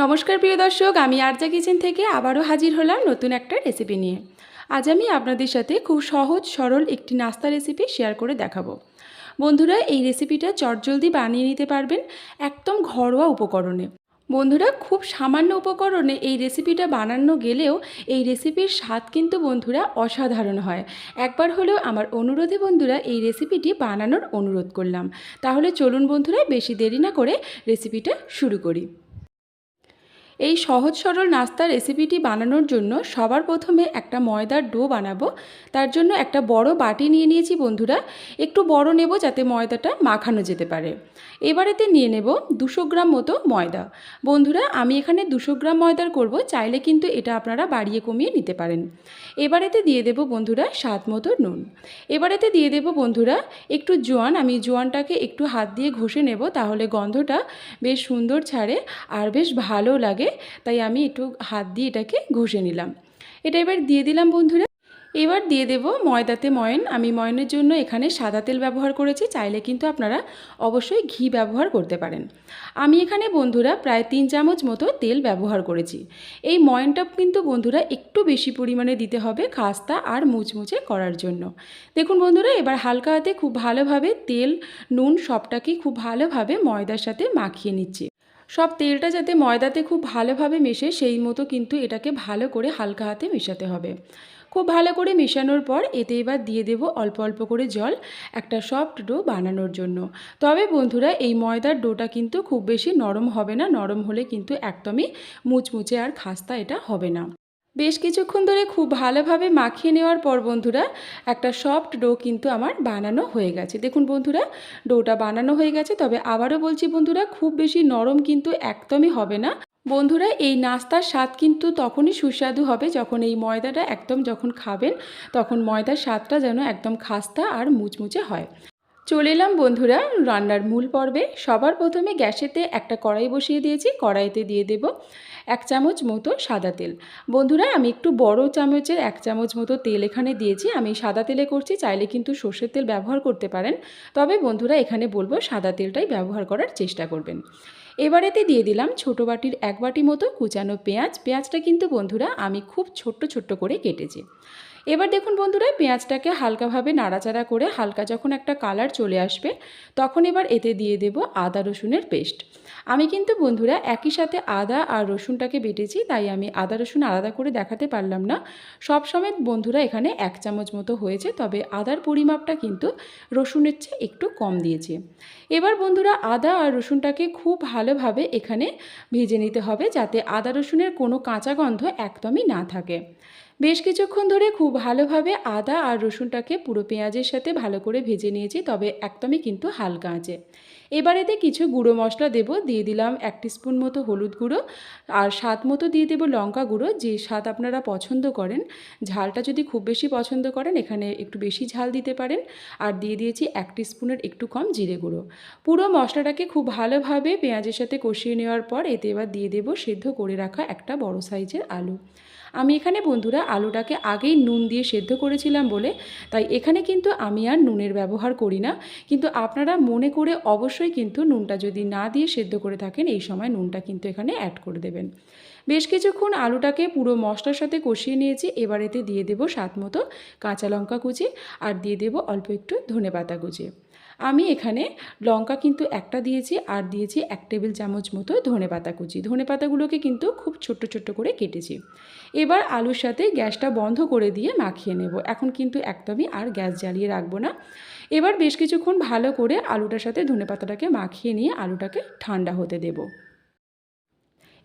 নমস্কার প্রিয় দর্শক, আমি আরজা কিচেন থেকে আবারও হাজির হলাম নতুন একটা রেসিপি নিয়ে। আজ আমি আপনাদের সাথে খুব সহজ সরল একটি নাস্তা রেসিপি শেয়ার করে দেখাবো। বন্ধুরা, এই রেসিপিটা চটজলদি বানিয়ে নিতে পারবেন একদম ঘরোয়া উপকরণে। বন্ধুরা, খুব সামান্য উপকরণে এই রেসিপিটা বানানো গেলেও এই রেসিপির স্বাদ কিন্তু বন্ধুরা অসাধারণ হয়। একবার হলেও আমার অনুরোধে বন্ধুরা এই রেসিপিটি বানানোর অনুরোধ করলাম। তাহলে চলুন বন্ধুরা, বেশি দেরি না করে রেসিপিটা শুরু করি। এই সহজ সরল নাস্তার রেসিপিটি বানানোর জন্য সবার প্রথমে একটা ময়দার ডো বানাবো। তার জন্য একটা বড় বাটি নিয়ে নিয়েছি বন্ধুরা। একটু বড় নেব যাতে ময়দাটা মাখানো যেতে পারে। এবারেতে নিয়ে নেব 200 গ্রাম মতো ময়দা। বন্ধুরা, আমি এখানে 200 গ্রাম ময়দার করব, চাইলে কিন্তু এটা আপনারা বাড়িয়ে কমিয়ে নিতে পারেন। এবারেতে দিয়ে দেব বন্ধুরা স্বাদ মতো নুন। এবারেতে দিয়ে দেব বন্ধুরা একটু জোয়ান। আমি জোয়ানটাকে একটু হাত দিয়ে ঘষে নেব, তাহলে গন্ধটা বেশ সুন্দর ছাড়ে আর বেশ ভালো লাগে। তাই আমি একটু হাত দিয়ে এটাকে ঘষে নিলাম। এটা এবার দিয়ে দিলাম বন্ধুরা। এবার দিয়ে দেব ময়দাতে ময়ন। আমি ময়নের জন্য এখানে সাদা তেল ব্যবহার করেছি, চাইলে কিন্তু আপনারা অবশ্যই ঘি ব্যবহার করতে পারেন। আমি এখানে বন্ধুরা প্রায় 3 চামচ মতো তেল ব্যবহার করেছি। এই ময়নটা কিন্তু বন্ধুরা একটু বেশি পরিমাণে দিতে হবে খাস্তা আর মুচমুচে করার জন্য। দেখুন বন্ধুরা, এবার হালকা হাতে খুব ভালোভাবে তেল নুন সবটাকে খুব ভালোভাবে ময়দার সাথে মাখিয়ে নিচ্ছি। সব তেলটা যাতে ময়দাতে খুব ভালোভাবে মেশে সেই মতো কিন্তু এটাকে ভালো করে হালকা হাতে মেশাতে হবে। খুব ভালো করে মেশানোর পর এতে এবার দিয়ে দেব অল্প অল্প করে জল, একটা সফট ডো বানানোর জন্য। তবে বন্ধুরা, এই ময়দার ডোটা কিন্তু খুব বেশি নরম হবে না, নরম হলে কিন্তু একদমই মুচমুচে আর খাস্তা এটা হবে না। বেশ কিছুক্ষণ ধরে খুব ভালোভাবে মাখিয়ে নেওয়ার পর বন্ধুরা একটা সফট ডো কিন্তু আমার বানানো হয়ে গেছে। দেখুন বন্ধুরা, ডোটা বানানো হয়ে গেছে। তবে আবারও বলছি বন্ধুরা, খুব বেশি নরম কিন্তু একদমই হবে না। বন্ধুরা, এই নাস্তার স্বাদ কিন্তু তখনই সুস্বাদু হবে যখন এই ময়দাটা যখন খাবেন তখন ময়দার স্বাদটা যেন একদম খাস্তা আর মুচমুচে হয়। চলে এলাম বন্ধুরা রান্নার মূল পর্বে। সবার প্রথমে গ্যাসেতে একটা কড়াই বসিয়ে দিয়েছি। কড়াইতে দিয়ে দেব 1 চামচ মতো সাদা তেল। বন্ধুরা, আমি একটু বড় চামচের 1 চামচ মতো তেল এখানে দিয়েছি। আমি সাদা তেলে করছি, চাইলে কিন্তু সর্ষের তেল ব্যবহার করতে পারেন। তবে বন্ধুরা, এখানে বলবো সাদা তেলটাই ব্যবহার করার চেষ্টা করবেন। এবারেতে দিয়ে দিলাম ছোটো বাটির 1 বাটি মতো কুচানো পেঁয়াজ। পেঁয়াজটা কিন্তু বন্ধুরা আমি খুব ছোট্ট ছোট্ট করে কেটেছি। এবার দেখুন বন্ধুরা, পেঁয়াজটাকে হালকাভাবে নাড়াচাড়া করে হালকা যখন একটা কালার চলে আসবে তখন এবার এতে দিয়ে দেব আদা রসুনের পেস্ট। আমি কিন্তু বন্ধুরা একই সাথে আদা আর রসুনটাকে বেটেছি, তাই আমি আদা রসুন আলাদা করে দেখাতে পারলাম না। সব সমেত বন্ধুরা এখানে 1 চামচ মতো হয়েছে, তবে আদার পরিমাপটা কিন্তু রসুনের চেয়ে একটু কম দিয়েছি। এবার বন্ধুরা আদা আর রসুনটাকে খুব ভালোভাবে এখানে ভেজে নিতে হবে, যাতে আদা রসুনের কোনো কাঁচা গন্ধ একদমই না থাকে। বেশ কিছুক্ষণ ধরে খুব ভালোভাবে আদা আর রসুনটাকে পুরো পেঁয়াজের সাথে ভালো করে ভেজে নিয়েছি, তবে একদমই কিন্তু হালকা আঁচে। এবার এতে কিছু গুঁড়ো মশলা দেব। দিয়ে দিলাম 1 টিস্পুন মতো হলুদ গুঁড়ো আর স্বাদ মতো দিয়ে দেব লঙ্কা গুঁড়ো। যে স্বাদ আপনারা পছন্দ করেন, ঝালটা যদি খুব বেশি পছন্দ করেন এখানে একটু বেশি ঝাল দিতে পারেন। আর দিয়ে দিয়েছি 1 টিস্পুনের একটু কম জিরে গুঁড়ো। পুরো মশলাটাকে খুব ভালোভাবে পেঁয়াজের সাথে কষিয়ে নেওয়ার পর এতে এবার দিয়ে দেব সেদ্ধ করে রাখা একটা বড় সাইজের আলু। আমি এখানে বন্ধুরা আলুটাকে আগেই নুন দিয়ে সেদ্ধ করেছিলাম বলে তাই এখানে কিন্তু আমি আর নুনের ব্যবহার করি না। কিন্তু আপনারা মনে করে অবশ্যই কিন্তু নুনটা যদি না দিয়ে সেদ্ধ করে থাকেন এই সময় নুনটা কিন্তু এখানে অ্যাড করে দেবেন। বেশ কিছুক্ষণ আলুটাকে পুরো মশলার সাথে কষিয়ে নিয়েছি। এবার এতে দিয়ে দেব স্বাদ মতো কাঁচা লঙ্কা কুচি আর দিয়ে দেব অল্প একটু ধনেপাতা কুচি। আমি এখানে লঙ্কা কিন্তু একটা দিয়েছি আর দিয়েছি 1 টেবিল চামচ মতো ধনেপাতা কুচি। ধনেপাতাগুলোকে কিন্তু খুব ছোট্ট ছোট্ট করে কেটেছি। এবার আলুর সাথে গ্যাসটা বন্ধ করে দিয়ে মাখিয়ে নেব। এখন কিন্তু একদমই আর গ্যাস জ্বালিয়ে রাখবো না। এবার বেশ কিছুক্ষণ ভালো করে আলুটার সাথে ধনেপাতাটাকে মাখিয়ে নিয়ে আলুটাকে ঠান্ডা হতে দেব।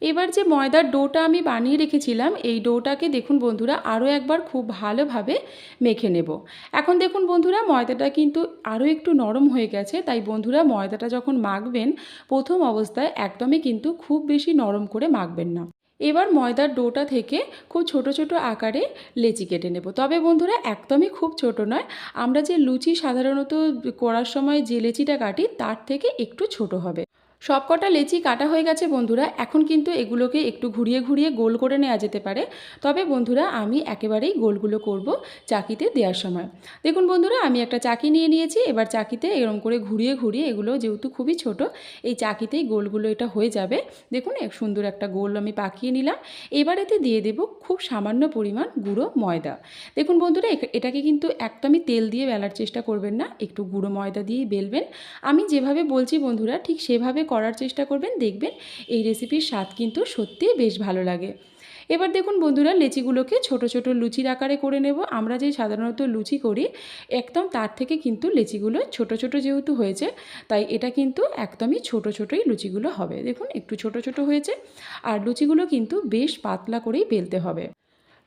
এবার যে ময়দার ডোটা আমি বানিয়ে রেখেছিলাম এই ডোটাকে দেখুন বন্ধুরা আরও একবার খুব ভালোভাবে মেখে নেব। এখন দেখুন বন্ধুরা ময়দাটা কিন্তু আরও একটু নরম হয়ে গেছে, তাই বন্ধুরা ময়দাটা যখন মাখবেন প্রথম অবস্থায় একদমই কিন্তু খুব বেশি নরম করে মাখবেন না। এবার ময়দার ডোটা থেকে খুব ছোট ছোট আকারে লেচি কেটে নেব। তবে বন্ধুরা একদমই খুব ছোট নয়, আমরা যে লুচি সাধারণত করার সময় যে লেচিটা কাটি তার থেকে একটু ছোট হবে। সবকটা লেচি কাটা হয়ে গেছে বন্ধুরা। এখন কিন্তু এগুলোকে একটু ঘুরিয়ে ঘুরিয়ে গোল করে নেওয়া যেতে পারে, তবে বন্ধুরা আমি একেবারেই গোলগুলো করব চাকিতে দেওয়ার সময়। দেখুন বন্ধুরা, আমি একটা চাকি নিয়ে নিয়েছি। এবার চাকিতে এরকম করে ঘুরিয়ে ঘুরিয়ে, এগুলো যেহেতু খুবই ছোট, এই চাকিতেই গোলগুলো এটা হয়ে যাবে। দেখুন সুন্দর একটা গোল আমি পাকিয়ে নিলাম। এবার এতে দিয়ে দেব খুব সামান্য পরিমাণ গুঁড়ো ময়দা। দেখুন বন্ধুরা, এটাকে কিন্তু একদমই তেল দিয়ে বেলার চেষ্টা করবেন না, একটু গুঁড়ো ময়দা দিয়েই বেলবেন। আমি যেভাবে বলছি বন্ধুরা ঠিক সেভাবে করার চেষ্টা করবেন, দেখবেন এই রেসিপির স্বাদ কিন্তু সত্যিই বেশ ভালো লাগে। এবার দেখুন বন্ধুরা, লেচিগুলোকে ছোট ছোট লুচির আকারে করে নেব। আমরা যে সাধারণত লুচি করি একদম তার থেকে কিন্তু লেচিগুলো ছোট ছোট যেহেতু হয়েছে, তাই এটা কিন্তু একদমই ছোট ছোটই লুচিগুলো হবে। দেখুন একটু ছোট ছোট হয়েছে, আর লুচিগুলো কিন্তু বেশ পাতলা করেই বেলতে হবে।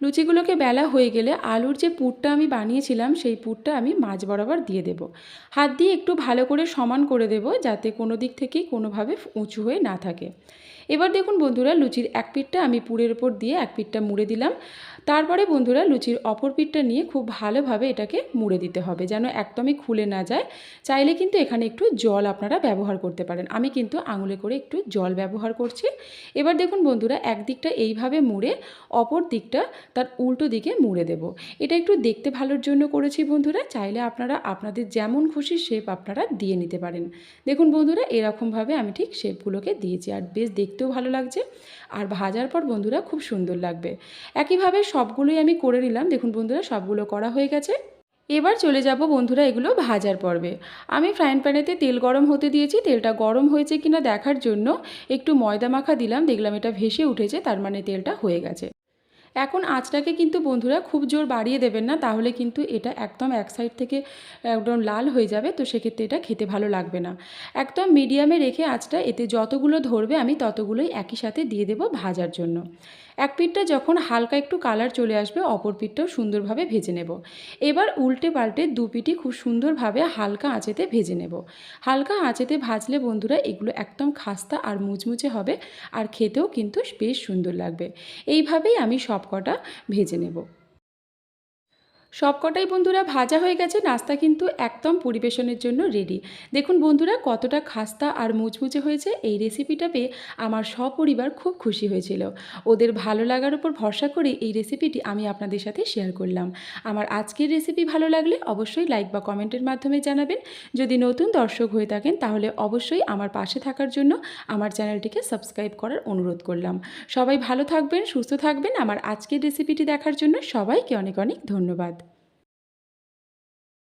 লুচিগুলোকে বেলা হয়ে গেলে আলুর যে পুরটা আমি বানিয়েছিলাম সেই পুরটা আমি মাঝ বরাবর দিয়ে দেব। হাত দিয়ে একটু ভালো করে সমান করে দেব, যাতে কোনো দিক থেকেই কোনোভাবে উঁচু হয়ে না থাকে। এবার দেখুন বন্ধুরা, লুচির এক পিঠটা আমি পুরের ওপর দিয়ে এক পিঠটা মুড়ে দিলাম। তারপরে বন্ধুরা লুচির অপর পিঠটা নিয়ে খুব ভালোভাবে এটাকে মুড়ে দিতে হবে, যেন একদমই খুলে না যায়। চাইলে কিন্তু এখানে একটু জল আপনারা ব্যবহার করতে পারেন, আমি কিন্তু আঙুলে করে একটু জল ব্যবহার করছি। এবার দেখুন বন্ধুরা, একদিকটা এইভাবে মুড়ে অপর দিকটা তার উল্টো দিকে মুড়ে দেব। এটা একটু দেখতে ভালোর জন্য করেছি বন্ধুরা, চাইলে আপনারা আপনাদের যেমন খুশি শেপ আপনারা দিয়ে নিতে পারেন। দেখুন বন্ধুরা, এরকমভাবে আমি ঠিক শেপগুলোকে দিয়েছি, আর বেশ দেখতেও ভালো লাগছে, আর ভাজার পর বন্ধুরা খুব সুন্দর লাগবে। একইভাবে সবগুলোই আমি করে নিলাম। দেখুন বন্ধুরা, সবগুলো করা হয়ে গেছে। এবার চলে যাব বন্ধুরা এগুলো ভাজার পর্বে। আমি ফ্রাইং প্যানেতে তেল গরম হতে দিয়েছি। তেলটা গরম হয়েছে কিনা দেখার জন্য একটু ময়দা মাখা দিলাম, দেখলাম এটা ভেসে উঠেছে, তার মানে তেলটা হয়ে গেছে। এখন আঁচটাকে কিন্তু বন্ধুরা খুব জোর বাড়িয়ে দেবেন না, তাহলে কিন্তু এটা একদম এক সাইড থেকে একদম লাল হয়ে যাবে, তো সেক্ষেত্রে এটা খেতে ভালো লাগবে না। একদম মিডিয়ামে রেখে আঁচটা, এতে যতগুলো ধরবে আমি ততগুলোই একই সাথে দিয়ে দেব ভাজার জন্য। এক পিঠটা যখন হালকা একটু কালার চলে আসবে, অপর পিঠটাও সুন্দরভাবে ভেজে নেব। এবার উল্টে পাল্টে দু পিঠই খুব সুন্দরভাবে হালকা আঁচেতে ভেজে নেব। হালকা আঁচেতে ভাজলে বন্ধুরা এগুলো একদম খাস্তা আর মুচমুচে হবে, আর খেতেও কিন্তু বেশ সুন্দর লাগবে। এইভাবেই আমি সবকটা ভেজে নেব। সবকটাই বন্ধুরা ভাজা হয়ে গেছে, নাস্তা কিন্তু একদম পরিবেশনের জন্য রেডি। দেখুন বন্ধুরা কতটা খাস্তা আর মুচমুচে হয়েছে। এই রেসিপিটা পেয়ে আমার সপরিবার খুব খুশি হয়েছিল। ওদের ভালো লাগার উপর ভরসা করে এই রেসিপিটি আমি আপনাদের সাথে শেয়ার করলাম। আমার আজকের রেসিপি ভালো লাগলে অবশ্যই লাইক বা কমেন্টের মাধ্যমে জানাবেন। যদি নতুন দর্শক হয়ে থাকেন তাহলে অবশ্যই আমার পাশে থাকার জন্য আমার চ্যানেলটিকে সাবস্ক্রাইব করার অনুরোধ করলাম। সবাই ভালো থাকবেন, সুস্থ থাকবেন। আমার আজকের রেসিপিটি দেখার জন্য সবাইকে অনেক অনেক ধন্যবাদ।